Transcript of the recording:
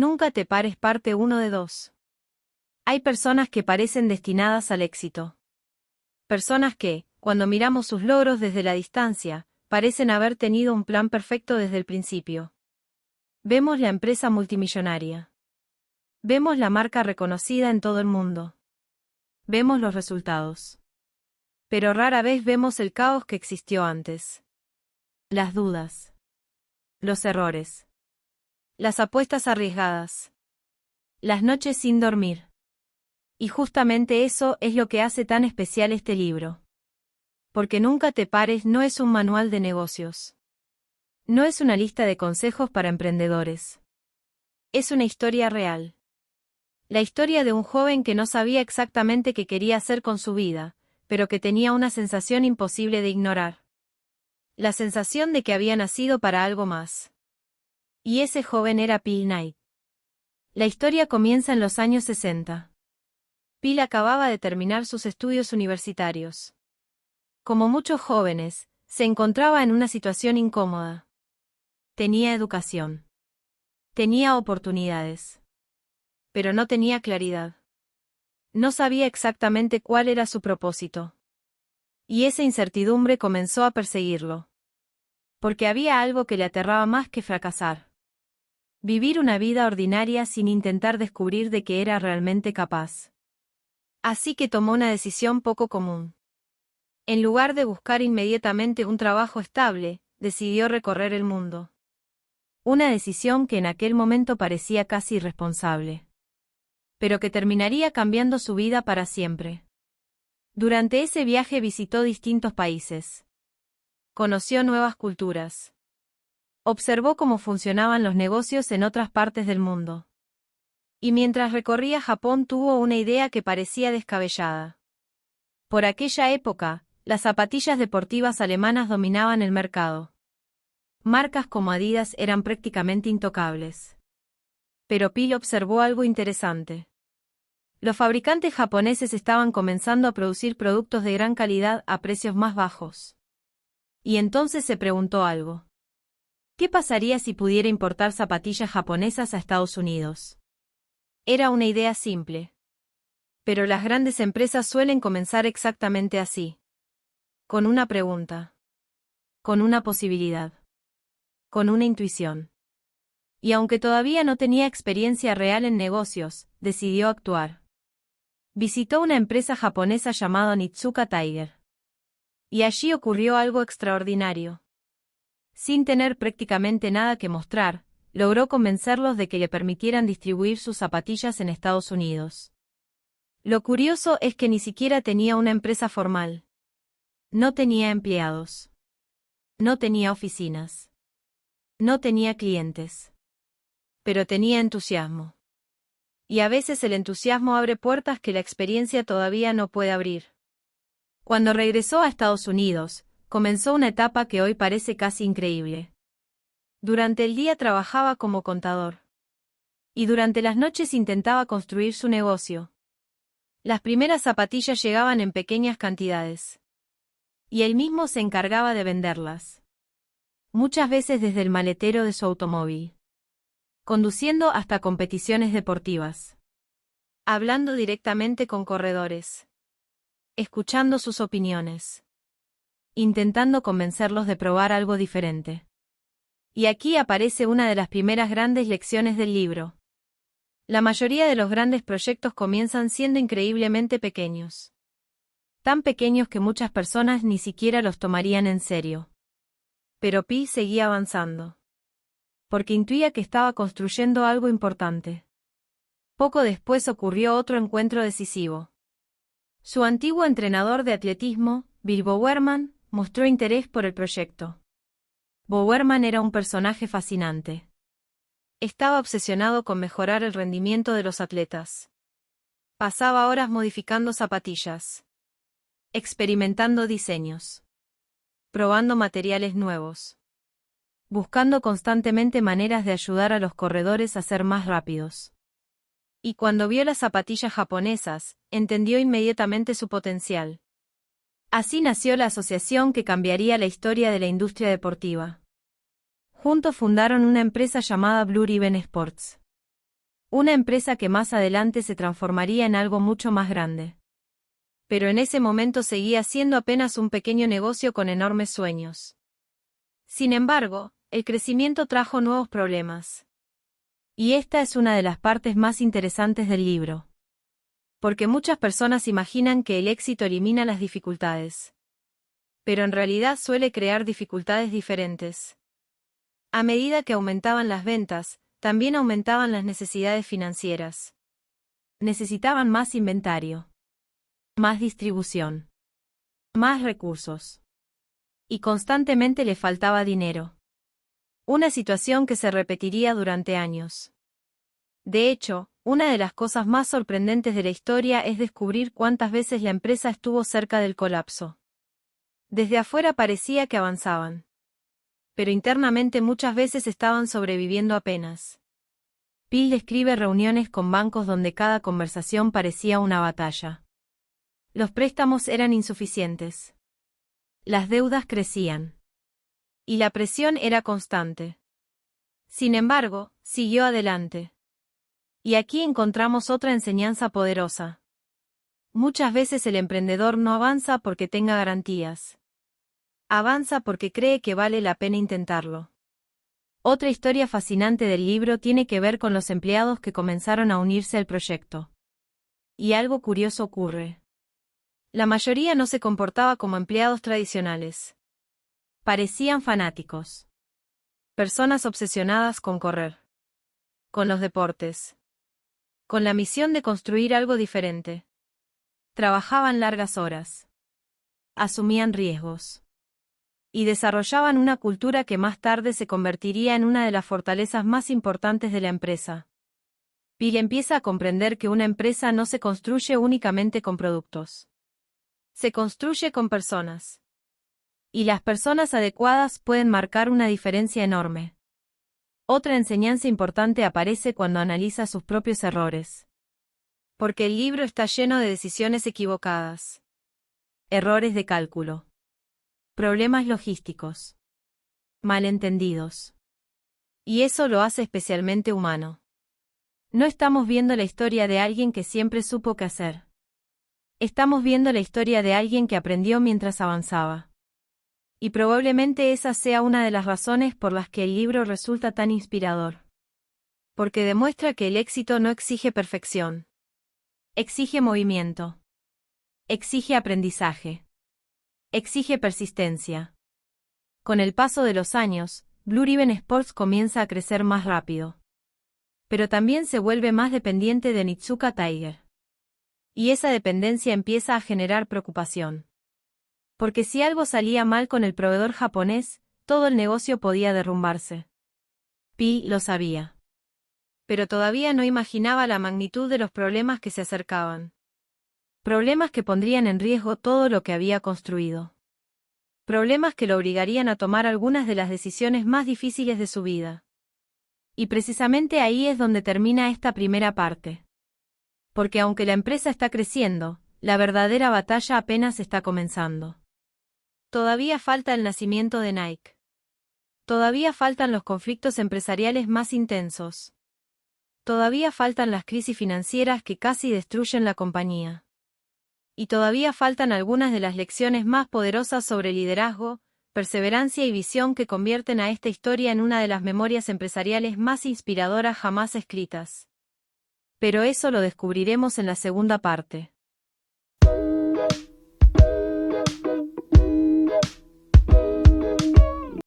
Nunca te pares parte 1 de 2. Hay personas que parecen destinadas al éxito. Personas que, cuando miramos sus logros desde la distancia, parecen haber tenido un plan perfecto desde el principio. Vemos la empresa multimillonaria. Vemos la marca reconocida en todo el mundo. Vemos los resultados. Pero rara vez vemos el caos que existió antes. Las dudas. Los errores. Las apuestas arriesgadas. Las noches sin dormir. Y justamente eso es lo que hace tan especial este libro. Porque Nunca te pares no es un manual de negocios. No es una lista de consejos para emprendedores. Es una historia real. La historia de un joven que no sabía exactamente qué quería hacer con su vida, pero que tenía una sensación imposible de ignorar. La sensación de que había nacido para algo más. Y ese joven era Phil Knight. La historia comienza en los años 60. Phil acababa de terminar sus estudios universitarios. Como muchos jóvenes, se encontraba en una situación incómoda. Tenía educación. Tenía oportunidades. Pero no tenía claridad. No sabía exactamente cuál era su propósito. Y esa incertidumbre comenzó a perseguirlo. Porque había algo que le aterraba más que fracasar. Vivir una vida ordinaria sin intentar descubrir de qué era realmente capaz. Así que tomó una decisión poco común. En lugar de buscar inmediatamente un trabajo estable, decidió recorrer el mundo. Una decisión que en aquel momento parecía casi irresponsable. Pero que terminaría cambiando su vida para siempre. Durante ese viaje visitó distintos países. Conoció nuevas culturas. Observó cómo funcionaban los negocios en otras partes del mundo. Y mientras recorría Japón tuvo una idea que parecía descabellada. Por aquella época, las zapatillas deportivas alemanas dominaban el mercado. Marcas como Adidas eran prácticamente intocables. Pero Phil observó algo interesante. Los fabricantes japoneses estaban comenzando a producir productos de gran calidad a precios más bajos. Y entonces se preguntó algo. ¿Qué pasaría si pudiera importar zapatillas japonesas a Estados Unidos? Era una idea simple. Pero las grandes empresas suelen comenzar exactamente así. Con una pregunta. Con una posibilidad. Con una intuición. Y aunque todavía no tenía experiencia real en negocios, decidió actuar. Visitó una empresa japonesa llamada Nitsuka Tiger. Y allí ocurrió algo extraordinario. Sin tener prácticamente nada que mostrar, logró convencerlos de que le permitieran distribuir sus zapatillas en Estados Unidos. Lo curioso es que ni siquiera tenía una empresa formal. No tenía empleados. No tenía oficinas. No tenía clientes. Pero tenía entusiasmo. Y a veces el entusiasmo abre puertas que la experiencia todavía no puede abrir. Cuando regresó a Estados Unidos, comenzó una etapa que hoy parece casi increíble. Durante el día trabajaba como contador. Y durante las noches intentaba construir su negocio. Las primeras zapatillas llegaban en pequeñas cantidades. Y él mismo se encargaba de venderlas. Muchas veces desde el maletero de su automóvil. Conduciendo hasta competiciones deportivas. Hablando directamente con corredores. Escuchando sus opiniones. Intentando convencerlos de probar algo diferente. Y aquí aparece una de las primeras grandes lecciones del libro. La mayoría de los grandes proyectos comienzan siendo increíblemente pequeños. Tan pequeños que muchas personas ni siquiera los tomarían en serio. Pero Pi seguía avanzando. Porque intuía que estaba construyendo algo importante. Poco después ocurrió otro encuentro decisivo. Su antiguo entrenador de atletismo, Bill Bowerman, mostró interés por el proyecto. Bowerman era un personaje fascinante. Estaba obsesionado con mejorar el rendimiento de los atletas. Pasaba horas modificando zapatillas. Experimentando diseños. Probando materiales nuevos. Buscando constantemente maneras de ayudar a los corredores a ser más rápidos. Y cuando vio las zapatillas japonesas, entendió inmediatamente su potencial. Así nació la asociación que cambiaría la historia de la industria deportiva. Juntos fundaron una empresa llamada Blue Ribbon Sports. Una empresa que más adelante se transformaría en algo mucho más grande. Pero en ese momento seguía siendo apenas un pequeño negocio con enormes sueños. Sin embargo, el crecimiento trajo nuevos problemas. Y esta es una de las partes más interesantes del libro. Porque muchas personas imaginan que el éxito elimina las dificultades. Pero en realidad suele crear dificultades diferentes. A medida que aumentaban las ventas, también aumentaban las necesidades financieras. Necesitaban más inventario, más distribución, más recursos. Y constantemente le faltaba dinero. Una situación que se repetiría durante años. De hecho, una de las cosas más sorprendentes de la historia es descubrir cuántas veces la empresa estuvo cerca del colapso. Desde afuera parecía que avanzaban. Pero internamente muchas veces estaban sobreviviendo apenas. Phil describe reuniones con bancos donde cada conversación parecía una batalla. Los préstamos eran insuficientes. Las deudas crecían. Y la presión era constante. Sin embargo, siguió adelante. Y aquí encontramos otra enseñanza poderosa. Muchas veces el emprendedor no avanza porque tenga garantías. Avanza porque cree que vale la pena intentarlo. Otra historia fascinante del libro tiene que ver con los empleados que comenzaron a unirse al proyecto. Y algo curioso ocurre. La mayoría no se comportaba como empleados tradicionales. Parecían fanáticos. Personas obsesionadas con correr. Con los deportes. Con la misión de construir algo diferente. Trabajaban largas horas. Asumían riesgos. Y desarrollaban una cultura que más tarde se convertiría en una de las fortalezas más importantes de la empresa. Phil empieza a comprender que una empresa no se construye únicamente con productos. Se construye con personas. Y las personas adecuadas pueden marcar una diferencia enorme. Otra enseñanza importante aparece cuando analiza sus propios errores. Porque el libro está lleno de decisiones equivocadas. Errores de cálculo. Problemas logísticos. Malentendidos. Y eso lo hace especialmente humano. No estamos viendo la historia de alguien que siempre supo qué hacer. Estamos viendo la historia de alguien que aprendió mientras avanzaba. Y probablemente esa sea una de las razones por las que el libro resulta tan inspirador. Porque demuestra que el éxito no exige perfección. Exige movimiento. Exige aprendizaje. Exige persistencia. Con el paso de los años, Blue Ribbon Sports comienza a crecer más rápido. Pero también se vuelve más dependiente de Nitsuka Tiger. Y esa dependencia empieza a generar preocupación. Porque si algo salía mal con el proveedor japonés, todo el negocio podía derrumbarse. Pi lo sabía. Pero todavía no imaginaba la magnitud de los problemas que se acercaban. Problemas que pondrían en riesgo todo lo que había construido. Problemas que lo obligarían a tomar algunas de las decisiones más difíciles de su vida. Y precisamente ahí es donde termina esta primera parte. Porque aunque la empresa está creciendo, la verdadera batalla apenas está comenzando. Todavía falta el nacimiento de Nike. Todavía faltan los conflictos empresariales más intensos. Todavía faltan las crisis financieras que casi destruyen la compañía. Y todavía faltan algunas de las lecciones más poderosas sobre liderazgo, perseverancia y visión que convierten a esta historia en una de las memorias empresariales más inspiradoras jamás escritas. Pero eso lo descubriremos en la segunda parte.